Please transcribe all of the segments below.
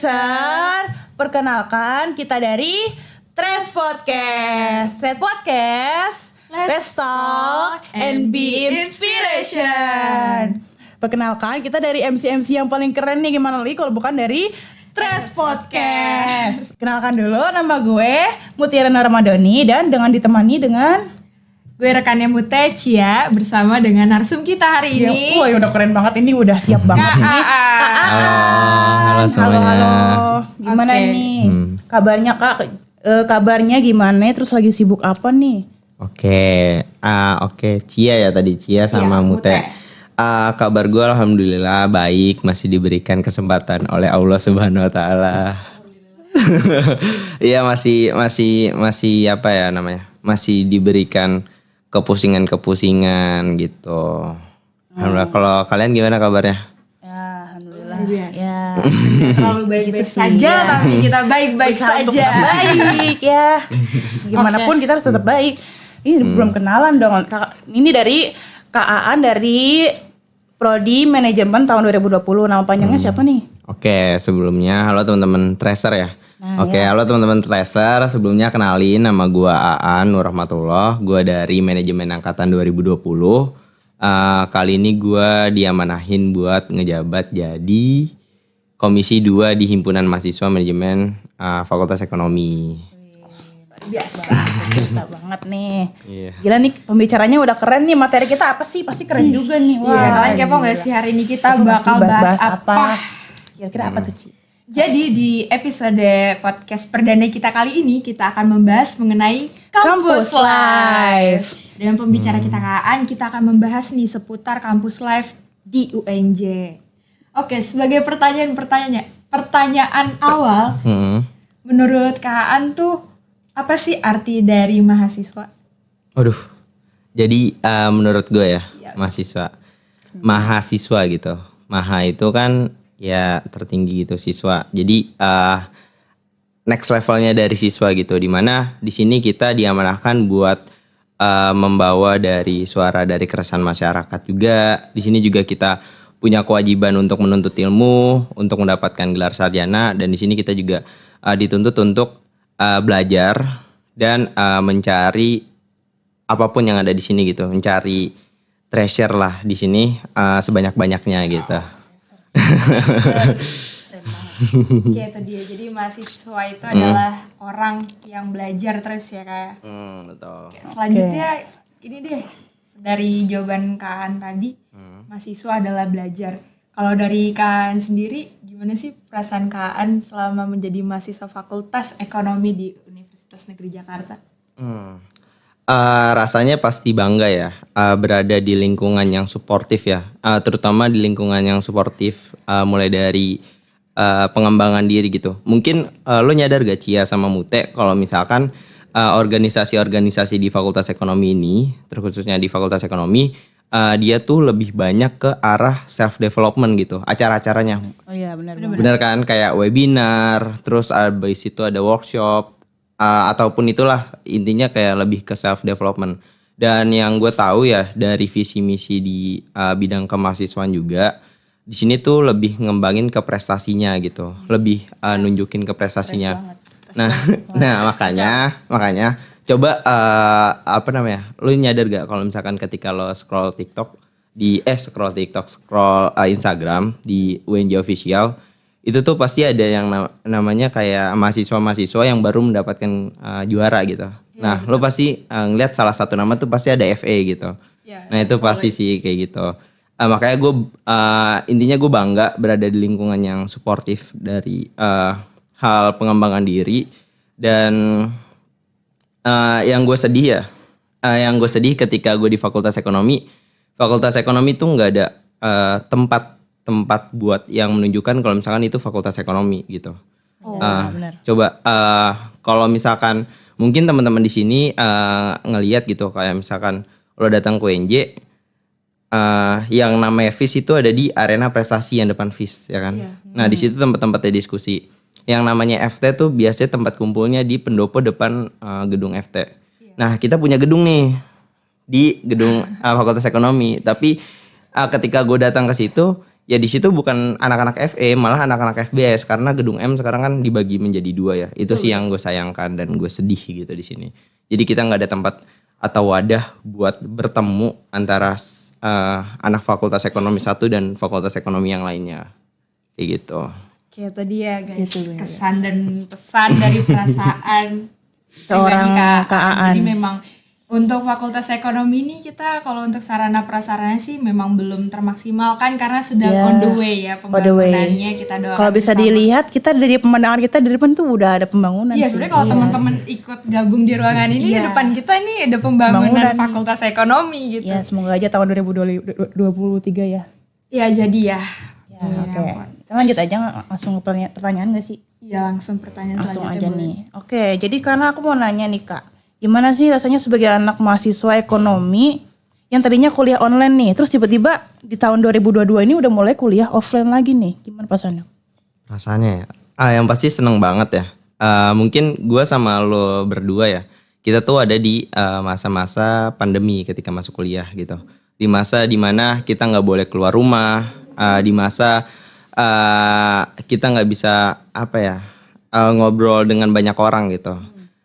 Tracer, perkenalkan kita dari Trace Podcast. Trace Podcast, let's talk and be inspiration. Perkenalkan kita dari MC yang paling keren nih, gimana lagi kalau bukan dari Trace Podcast. Kenalkan dulu, nama gue Mutiara Ramadhani dan dengan ditemani dengan gue rekannya Mute Cia bersama dengan narsum kita hari ini. Wah, udah keren banget ini, udah siap banget ini. Halo semuanya. Halo. Gimana nih? Kabarnya Kak? Kabarnya gimana? Terus lagi sibuk apa nih? Oke, Cia ya tadi, Cia sama Mute. Kabar gue alhamdulillah baik, masih diberikan kesempatan oleh Allah Subhanahu wa taala. Iya, masih apa ya namanya? Masih diberikan kepusingan gitu. Alhamdulillah. Kalau kalian gimana kabarnya? Ya, alhamdulillah. Ya. Terlalu baik-baik saja, tapi kita baik-baik saja. Baik ya. Gimana pun kita harus tetap baik. Ini belum kenalan dong. Ini dari Kak Aan dari Prodi Manajemen tahun 2020. Nama panjangnya siapa nih? Oke, sebelumnya halo teman-teman Tracer ya. Halo teman-teman Tracer, sebelumnya kenalin nama gue Aan Nur Rahmatullah, gue dari Manajemen Angkatan 2020. Kali ini gue diamanahin buat ngejabat jadi Komisi 2 di Himpunan Mahasiswa Manajemen Fakultas Ekonomi. Biasa banget nih. Iya. Gila nih, pembicaranya udah keren nih. Materi kita apa sih? Pasti keren juga nih. Wah, kalian kepo nggak sih hari ini kita bakal bahas apa? Kira-kira apa tuh, Ci? Jadi di episode podcast perdana kita kali ini kita akan membahas mengenai Kampus Life. Dengan pembicara kita Kaan, kita akan membahas nih seputar Kampus Life di UNJ. Oke, sebagai pertanyaan awal, menurut Kaan tuh apa sih arti dari mahasiswa? Aduh, jadi menurut gue ya, mahasiswa gitu. Maha itu kan ya tertinggi gitu siswa. Jadi next levelnya dari siswa gitu, dimana di sini kita diamanahkan buat membawa dari suara dari keresahan masyarakat juga. Di sini juga kita punya kewajiban untuk menuntut ilmu, untuk mendapatkan gelar sarjana, dan di sini kita juga dituntut untuk belajar dan mencari apapun yang ada di sini gitu, mencari treasure lah di sini sebanyak-banyaknya gitu. Oke, itu dia. Jadi mahasiswa itu adalah orang yang belajar terus ya kayak. Betul. Oke, selanjutnya ini deh dari jawaban Kaan tadi, mahasiswa adalah belajar. Kalau dari Kaan sendiri, gimana sih perasaan Kaan selama menjadi mahasiswa Fakultas Ekonomi di Universitas Negeri Jakarta? Rasanya pasti bangga ya, berada di lingkungan yang suportif ya, terutama di lingkungan yang suportif, mulai dari pengembangan diri gitu. Mungkin lo nyadar gak Cia sama Mute kalau misalkan organisasi-organisasi di Fakultas Ekonomi ini, terkhususnya di Fakultas Ekonomi, dia tuh lebih banyak ke arah self development gitu, acara-acaranya. Oh iya, benar. Benar kan, kayak webinar, terus abis itu ada workshop, ataupun itulah intinya kayak lebih ke self development. Dan yang gue tahu ya dari visi misi di bidang kemahasiswaan juga, di sini tuh lebih ngembangin ke prestasinya gitu, lebih nunjukin ke prestasinya. Nah makanya coba lu nyadar gak kalau misalkan ketika lo scroll Instagram di UNJ official, itu tuh pasti ada yang namanya kayak mahasiswa-mahasiswa yang baru mendapatkan juara gitu. Nah, lo pasti ngeliat salah satu nama tuh pasti ada FA gitu. Nah, itu pasti sih kayak gitu. Makanya gue intinya gue bangga berada di lingkungan yang suportif dari hal pengembangan diri. Dan yang gue sedih ketika gue di Fakultas Ekonomi tuh nggak ada tempat buat yang menunjukkan kalau misalkan itu Fakultas Ekonomi gitu. Benar. Coba kalau misalkan mungkin teman-teman di sini ngelihat gitu, kayak misalkan lo datang ke UNJ, yang namanya FIS itu ada di arena prestasi yang depan FIS ya kan. Nah di situ tempat-tempatnya diskusi. Yang namanya FT tuh biasanya tempat kumpulnya di pendopo depan gedung FT. Nah kita punya gedung nih di gedung Fakultas Ekonomi, tapi ketika gue datang ke situ ya di situ bukan anak-anak FE, malah anak-anak FBS, karena gedung M sekarang kan dibagi menjadi 2 ya. Itu sih yang gue sayangkan dan gue sedih gitu di sini. Jadi kita nggak ada tempat atau wadah buat bertemu antara anak Fakultas Ekonomi 1 dan Fakultas Ekonomi yang lainnya. Kayak gitu. Kayak tadi ya guys, Gitu, bener. kesan dan pesan dari perasaan Seorang pribadi Kak Aan. Jadi memang untuk Fakultas Ekonomi ini kita kalau untuk sarana prasarana sih memang belum termaksimalkan karena sedang Ya, on the way ya on the way. pembangunannya. Kita doakan Kalau bisa bersama. dilihat kita dari pemandangan kita dari depan tuh udah ada pembangunan. Iya, sih. sebenarnya kalau teman-teman ikut gabung di ruangan ini Iya. di depan kita ini ada pembangunan Pembangunan. Fakultas Ekonomi gitu. Ya, semoga aja tahun 2023 ya. Iya, jadi ya. Ya, Iya, oke. ampun. Kita lanjut aja langsung ke pertanyaan nggak sih? Iya, langsung pertanyaan Langsung selanjutnya aja boleh. nih. Oke, jadi karena aku mau nanya nih Kak, gimana sih rasanya sebagai anak mahasiswa ekonomi yang tadinya kuliah online nih, terus tiba-tiba di tahun 2022 ini udah mulai kuliah offline lagi nih, gimana perasaannya? Rasanya ya, yang pasti seneng banget ya. Mungkin gue sama lo berdua ya, kita tuh ada di masa-masa pandemi ketika masuk kuliah gitu. Di masa dimana kita nggak boleh keluar rumah, di masa kita nggak bisa ngobrol dengan banyak orang gitu.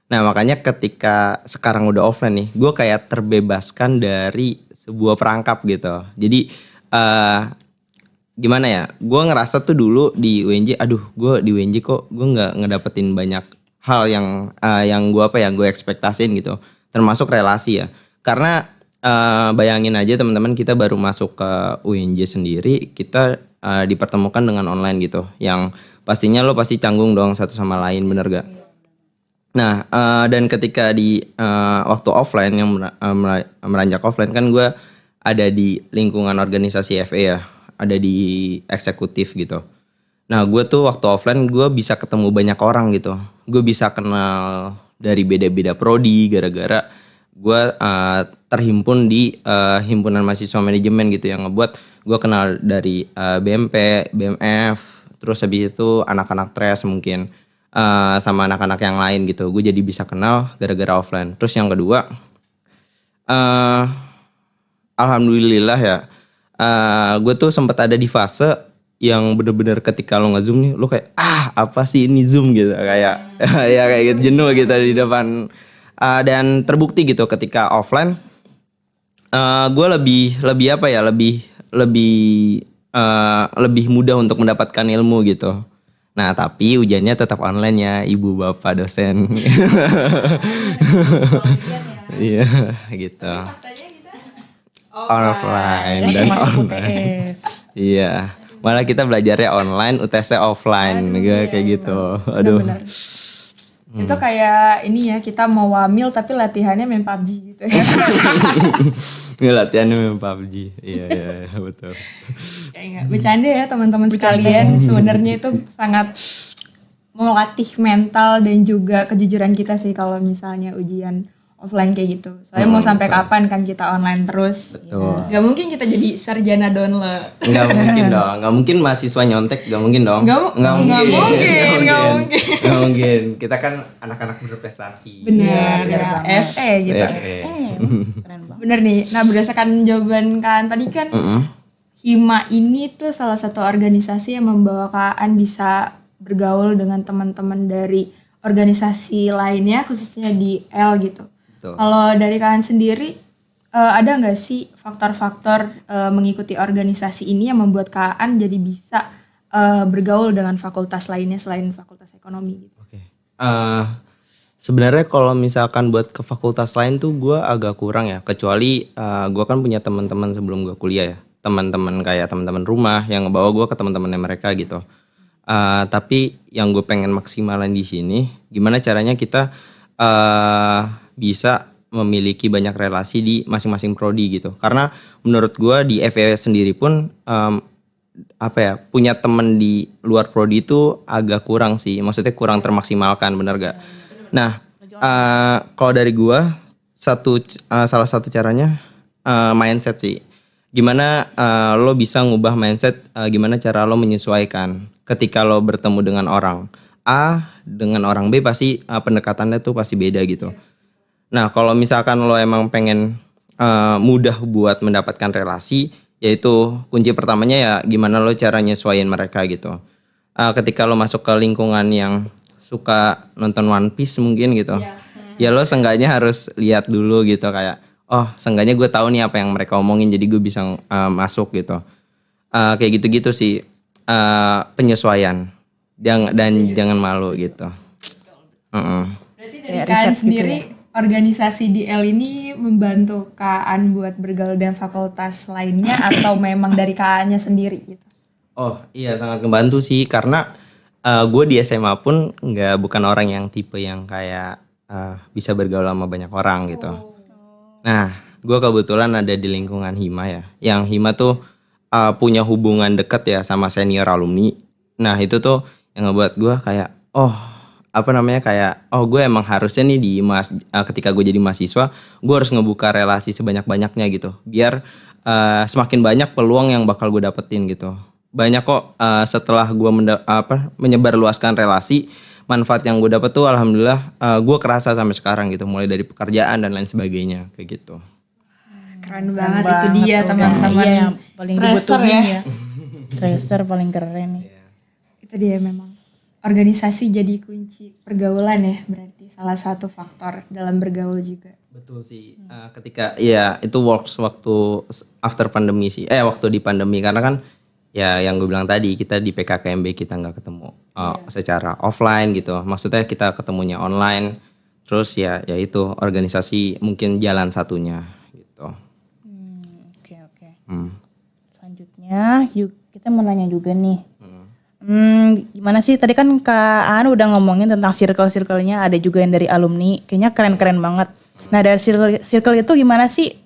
Nah makanya ketika sekarang udah offline nih, gue kayak terbebaskan dari sebuah perangkap gitu. Jadi gimana ya, gue ngerasa tuh dulu di UNJ, gue di UNJ kok gue nggak ngedapetin banyak hal yang gue ekspektasin gitu, termasuk relasi ya. Karena bayangin aja teman-teman, kita baru masuk ke UNJ sendiri, kita dipertemukan dengan online gitu, yang pastinya lo pasti canggung dong satu sama lain, bener gak? Nah, dan ketika di waktu offline yang meranjak offline kan gue ada di lingkungan organisasi FE ya, ada di eksekutif gitu. Nah, gue tuh waktu offline gue bisa ketemu banyak orang gitu. Gue bisa kenal dari beda-beda prodi gara-gara gue terhimpun di himpunan mahasiswa manajemen gitu, yang ngebuat gue kenal dari BMP, BMF, terus habis itu anak-anak TRES mungkin. Sama anak-anak yang lain gitu, gue jadi bisa kenal gara-gara offline. Terus yang kedua, alhamdulillah ya, gue tuh sempat ada di fase yang bener-bener ketika lo nge-zoom nih, lo kayak apa sih ini zoom gitu, kayak ya kayak gitu, jenuh gitu di depan. Dan terbukti gitu ketika offline, gue lebih mudah untuk mendapatkan ilmu gitu. Nah, tapi ujiannya tetap online ya, Ibu Bapak dosen. Iya, gitu. Faktanya kita Offline dan Masuk online. UTS. Iya. Malah kita belajarnya online, UTS offline, kayak gitu. Aduh. Benar. Itu kayak ini ya, kita mau wamil tapi latihannya main PUBG gitu ya. Ini latihannya memang PUBG. Iya, betul. Kayak nggak bercanda ya teman-teman sekalian. Sebenarnya itu sangat melatih mental dan juga kejujuran kita sih kalau misalnya ujian offline kayak gitu. Soalnya mau sampai betul. kapan kan kita online terus. Betul. Gak mungkin kita jadi sarjana download. Nggak mungkin dong. Nggak mungkin mahasiswa nyontek. Nggak mungkin dong. Nggak mungkin. Kita kan anak-anak berprestasi. Benar. Iya, Ya, FE gitu. Keren banget. Bener nih. Nah berdasarkan jawaban kan tadi kan Hima ini tuh salah satu organisasi yang membawa Kaan bisa bergaul dengan teman-teman dari organisasi lainnya, khususnya di L gitu. Betul. Kalau dari Kaan sendiri, ada nggak sih faktor-faktor mengikuti organisasi ini yang membuat Kaan jadi bisa bergaul dengan fakultas lainnya selain fakultas ekonomi gitu? Oke. Sebenarnya kalau misalkan buat ke fakultas lain tuh gue agak kurang ya, kecuali gue kan punya teman-teman sebelum gue kuliah ya, teman-teman kayak teman-teman rumah yang ngebawa gue ke teman-temannya mereka gitu. Tapi yang gue pengen maksimalin di sini, gimana caranya kita bisa memiliki banyak relasi di masing-masing prodi gitu. Karena menurut gue di FE sendiri pun punya temen di luar prodi itu agak kurang sih. Maksudnya kurang termaksimalkan, bener gak? Nah, kalau dari gue salah satu caranya mindset sih. Gimana lo bisa ngubah mindset, gimana cara lo menyesuaikan ketika lo bertemu dengan orang A dengan orang B, pasti pendekatannya tuh pasti beda gitu. Nah, kalau misalkan lo emang pengen mudah buat mendapatkan relasi, Yaitu kunci pertamanya ya gimana lo cara nyesuaiin mereka gitu. Ketika lo masuk ke lingkungan yang suka nonton One Piece mungkin gitu, ya lo seenggaknya harus lihat dulu gitu kayak, oh seenggaknya gue tahu nih apa yang mereka omongin jadi gue bisa masuk gitu. Kayak gitu-gitu sih, penyesuaian. Jangan malu gitu. Berarti dari Kaan sendiri organisasi di L ini membantu Kaan buat bergaul dengan fakultas lainnya atau memang dari Kaannya sendiri gitu? Oh iya sangat membantu sih karena gue di SMA pun bukan orang yang tipe yang kayak bisa bergaul sama banyak orang gitu. Nah gue kebetulan ada di lingkungan Hima ya, yang Hima tuh punya hubungan dekat ya sama senior alumni. Nah itu tuh yang ngebuat gue kayak gue emang harusnya nih ketika gue jadi mahasiswa gue harus ngebuka relasi sebanyak-banyaknya gitu biar semakin banyak peluang yang bakal gue dapetin gitu. Banyak kok setelah gue menyebarluaskan relasi, manfaat yang gue dapet tuh alhamdulillah gue kerasa sampai sekarang gitu, mulai dari pekerjaan dan lain sebagainya kayak gitu. Keren banget itu dia teman-teman yang paling dibutuhin ya. Tracer paling keren nih. Itu dia memang. Organisasi jadi kunci pergaulan ya, berarti salah satu faktor dalam bergaul juga. Betul sih. Ketika ya itu works waktu after pandemi sih. Waktu di pandemi karena kan ya yang gue bilang tadi kita di PKKMB kita nggak ketemu secara offline gitu. Maksudnya kita ketemunya online. Terus ya itu organisasi mungkin jalan satunya gitu. Oke. Selanjutnya kita mau nanya juga nih. Gimana sih tadi kan Kak Aan udah ngomongin tentang circle-circle-nya, ada juga yang dari alumni, kayaknya keren-keren banget. Nah dari circle itu gimana sih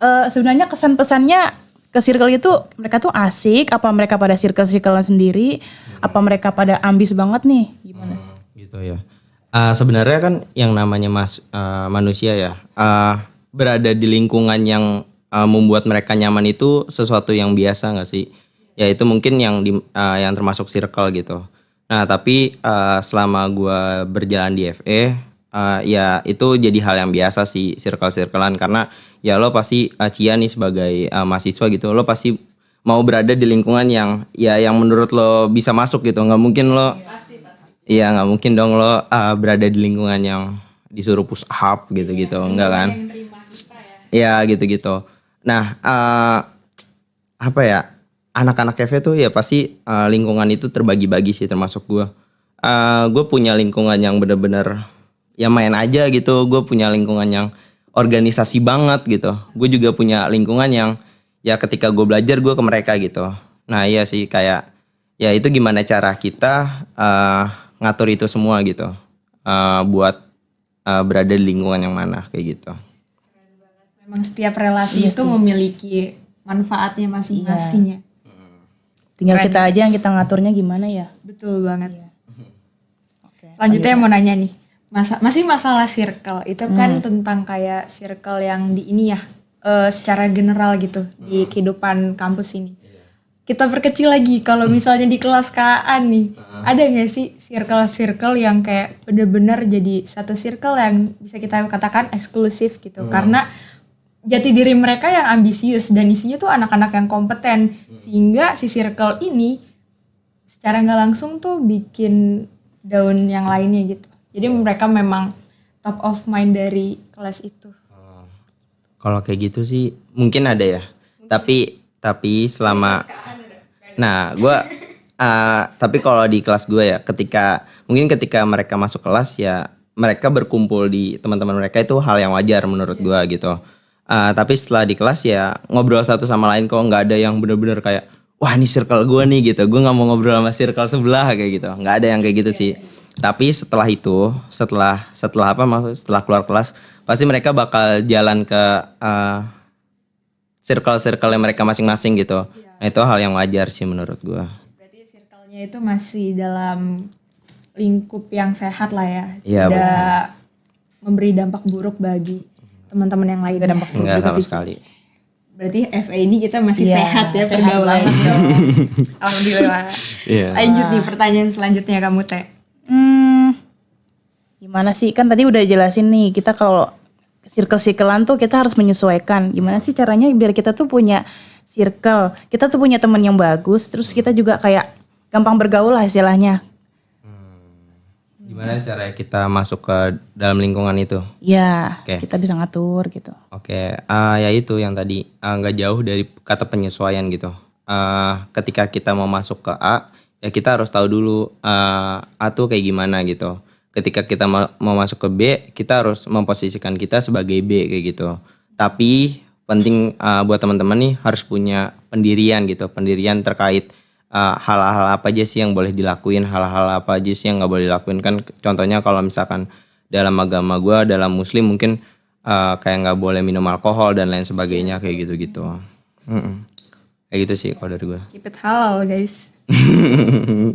sebenarnya kesan pesannya ke circle itu, mereka tuh asik, apa mereka pada circle-circle sendiri, apa mereka pada ambis banget nih, gimana? Gitu ya. Sebenarnya kan yang namanya manusia ya, berada di lingkungan yang membuat mereka nyaman itu sesuatu yang biasa nggak sih? Ya itu mungkin yang termasuk circle gitu. Nah tapi selama gue berjalan di FE, ya itu jadi hal yang biasa sih circle-circlean karena ya lo pasti Cia nih sebagai mahasiswa gitu, lo pasti mau berada di lingkungan yang menurut lo bisa masuk gitu. Nggak mungkin lo, iya nggak mungkin dong lo berada di lingkungan yang disuruh push up gitu-gitu, enggak kan? Ya gitu-gitu. Nah anak-anak cafe tuh ya pasti lingkungan itu terbagi-bagi sih termasuk gue. Gue punya lingkungan yang bener-bener ya main aja gitu. Gue punya lingkungan yang organisasi banget gitu. Gue juga punya lingkungan yang ya ketika gue belajar gue ke mereka gitu. Nah iya sih kayak ya itu gimana cara kita ngatur itu semua gitu. Buat berada di lingkungan yang mana kayak gitu. Memang setiap relasi itu memiliki manfaatnya masing-masing ya. Tinggal kita aja yang kita ngaturnya gimana ya. Betul banget. Selanjutnya mau nanya nih, masih masalah circle itu kan tentang kayak circle yang di ini ya, secara general gitu di kehidupan kampus ini. Kita perkecil lagi, kalau misalnya di kelas KAN nih, ada nggak sih circle-circle yang kayak bener-bener jadi satu circle yang bisa kita katakan eksklusif gitu, karena jati diri mereka yang ambisius dan isinya tuh anak-anak yang kompeten, sehingga si circle ini secara nggak langsung tuh bikin down yang lainnya gitu. Jadi mereka memang top of mind dari kelas itu. Kalau kayak gitu sih mungkin ada ya. Tapi selama tapi kalau di kelas gue ya ketika mereka masuk kelas ya mereka berkumpul di teman-teman mereka itu hal yang wajar menurut gue gitu. Tapi setelah di kelas ya ngobrol satu sama lain kok, nggak ada yang bener-bener kayak wah ini circle gue nih gitu, gue nggak mau ngobrol sama circle sebelah kayak gitu, nggak ada yang kayak gitu sih. Tapi setelah itu setelah keluar kelas pasti mereka bakal jalan ke circle mereka masing-masing gitu. Nah itu hal yang wajar sih menurut gue. Berarti circle-nya itu masih dalam lingkup yang sehat lah ya, tidak memberi dampak buruk bagi teman-teman yang lain. Enggak sama sekali. Berarti FA ini kita masih sehat ya pergaulan. Alhamdulillah. Lanjut nih pertanyaan selanjutnya kamu Teh. Gimana sih, kan tadi udah jelasin nih kita kalau circle-circlean tuh kita harus menyesuaikan. Gimana sih caranya biar kita tuh punya circle. Kita tuh punya teman yang bagus, terus kita juga kayak gampang bergaul lah istilahnya. Gimana cara kita masuk ke dalam lingkungan itu? Ya, Oke. kita bisa ngatur gitu. Oke, ya itu yang tadi nggak jauh dari kata penyesuaian gitu. Ketika kita mau masuk ke A, ya kita harus tahu dulu A tuh kayak gimana gitu. Ketika kita mau masuk ke B, kita harus memposisikan kita sebagai B kayak gitu. Tapi penting buat teman-teman nih harus punya pendirian gitu, pendirian terkait hal-hal apa aja sih yang boleh dilakuin, hal-hal apa aja sih yang nggak boleh dilakuin. Kan contohnya kalau misalkan dalam agama gue, dalam muslim mungkin kayak nggak boleh minum alkohol dan lain sebagainya kayak gitu-gitu. Kayak gitu sih kalau dari gue. Keep it halal guys.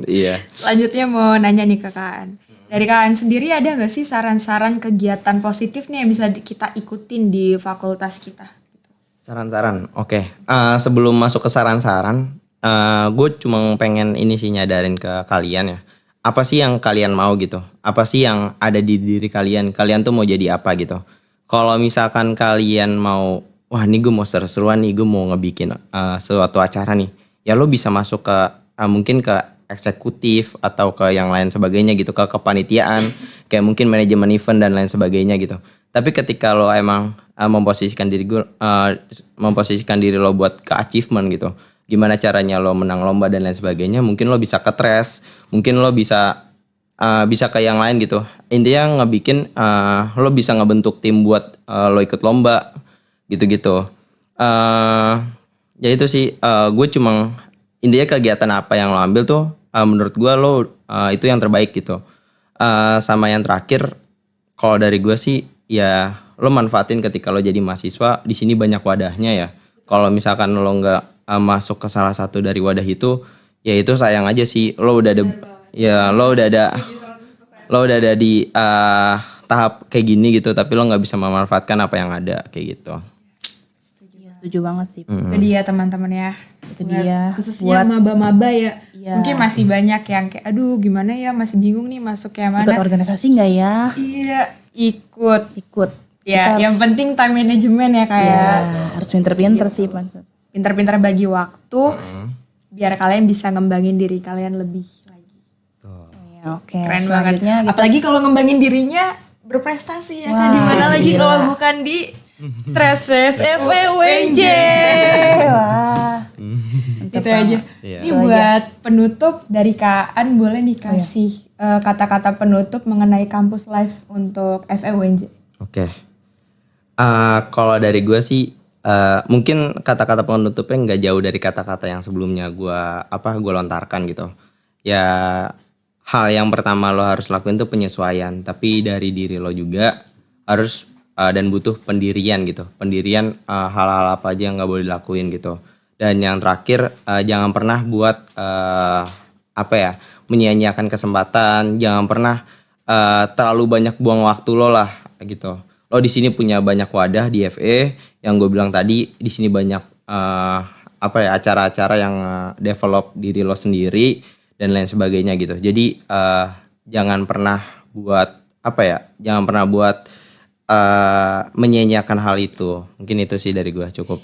Iya. Selanjutnya mau nanya nih ke Kaan. Dari Kaan sendiri ada nggak sih saran-saran kegiatan positif nih yang bisa kita ikutin di fakultas kita? Saran-saran, oke. Sebelum masuk ke saran-saran, gue cuma pengen ini sih nyadarin ke kalian ya. Apa sih yang kalian mau gitu? Apa sih yang ada di diri kalian? Kalian tuh mau jadi apa gitu? Kalau misalkan kalian mau, wah nih gue mau seru-seruan nih, gue mau ngebikin suatu acara nih. Ya lo bisa masuk ke mungkin ke eksekutif atau ke yang lain sebagainya gitu, ke kepanitiaan, kayak mungkin manajemen event dan lain sebagainya gitu. Tapi ketika lo emang memposisikan diri lo buat ke achievement gitu, gimana caranya lo menang lomba dan lain sebagainya, mungkin lo bisa ke tres, mungkin lo bisa ke yang lain gitu. Intinya ngebikin lo bisa ngebentuk tim buat lo ikut lomba gitu-gitu. Ya itu sih, gue cuma intinya kegiatan apa yang lo ambil tuh menurut gue lo itu yang terbaik gitu. Sama yang terakhir, kalau dari gue sih ya lo manfaatin ketika lo jadi mahasiswa. Di sini banyak wadahnya ya. Kalau misalkan lo nggak masuk ke salah satu dari wadah itu, ya itu sayang aja sih. Lo udah ada di tahap kayak gini gitu, tapi lo nggak bisa memanfaatkan apa yang ada kayak gitu. Setuju banget sih. Itu dia teman-teman ya. Itu dia. Khususnya maba-maba ya. Iya. Mungkin masih banyak yang kayak aduh gimana ya, masih bingung nih masuk yang Ikut mana. organisasi nggak ya? Iya, ikut. Ya, Kita yang penting time management ya kayak ya, harus pinter-pinter sih, Pan. pintar-pintar bagi waktu biar kalian bisa ngembangin diri kalian lebih lagi. Ya, oke. Keren banget. Selanjutnya kita- Apalagi kalau ngembangin dirinya berprestasi ya kan, Wah, di mana lagi gila. kalau bukan di Stresses FEWJ. Wah. itu aja. Iya. Ini buat penutup dari Kaan boleh dikasih kata-kata penutup mengenai kampus life untuk FEUNJ. Oke. Kalau dari gue sih mungkin kata-kata penutupnya nggak jauh dari kata-kata yang sebelumnya gue lontarkan gitu. Ya hal yang pertama lo harus lakuin tuh penyesuaian, tapi dari diri lo juga harus dan butuh pendirian gitu. Pendirian hal-hal apa aja yang nggak boleh dilakuin gitu. Dan yang terakhir jangan pernah buat menyia-nyiakan kesempatan. Jangan pernah terlalu banyak buang waktu lo lah gitu. Lo di sini punya banyak wadah di FE yang gue bilang tadi. Di sini banyak acara-acara yang develop diri lo sendiri dan lain sebagainya gitu. Jadi jangan pernah buat menyia-nyiakan hal itu. Mungkin itu sih dari gue, cukup.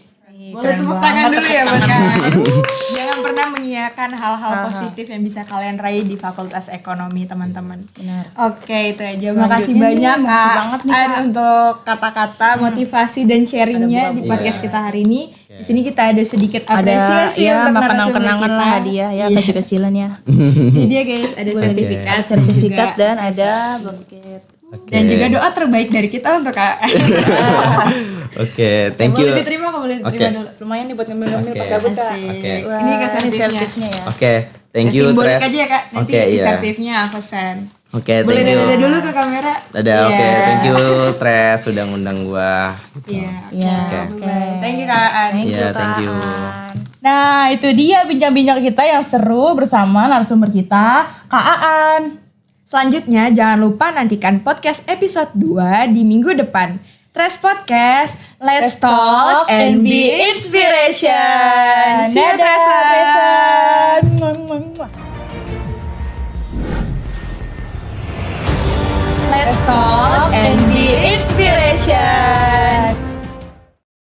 Boleh tepuk tangan dulu ya buat Kaan. Jangan pernah menyiakan hal-hal positif yang bisa kalian raih di Fakultas Ekonomi teman-teman. Benar. Oke, itu aja. Selanjutnya Makasih nih, banyak makasih banget nih, Kak Kak. untuk kata-kata motivasi dan sharingnya di podcast Iya. kita hari ini. Di sini kita ada sedikit Ada apresiasi ya untuk makanan narasumber kenangan kita. lah hadiah ya, Iya. kecil-kecilan ya. Ini dia guys, ada Boleh sertifikat, sertifikat juga. dan ada buket. Dan juga doa terbaik dari kita untuk Kak. Oke, thank you. Boleh diterima kok, boleh diterima Oke. dulu. Lumayan nih buat ngambil-ngambil Oke. Pak Gabut, Kak. Oke. Wah, Ini Kak sertifnya. sertifnya ya. Oke, thank you. Simbolik Tres. aja ya Kak, nanti Oke, di iya. sertifnya aku send. Oke, Boleh thank you. dadah dulu ke kamera. Dadah, oke, Iya. thank you Tres sudah ngundang gua. Iya, Iya, Oke. Thank you Kak. Iya, thank you. Nah, itu dia bincang-bincang kita yang seru bersama narasumber kita, Kak Aan. Selanjutnya jangan lupa nantikan podcast episode 2 di minggu depan. Tres Podcast, let's talk and be inspiration. Dadah. Let's talk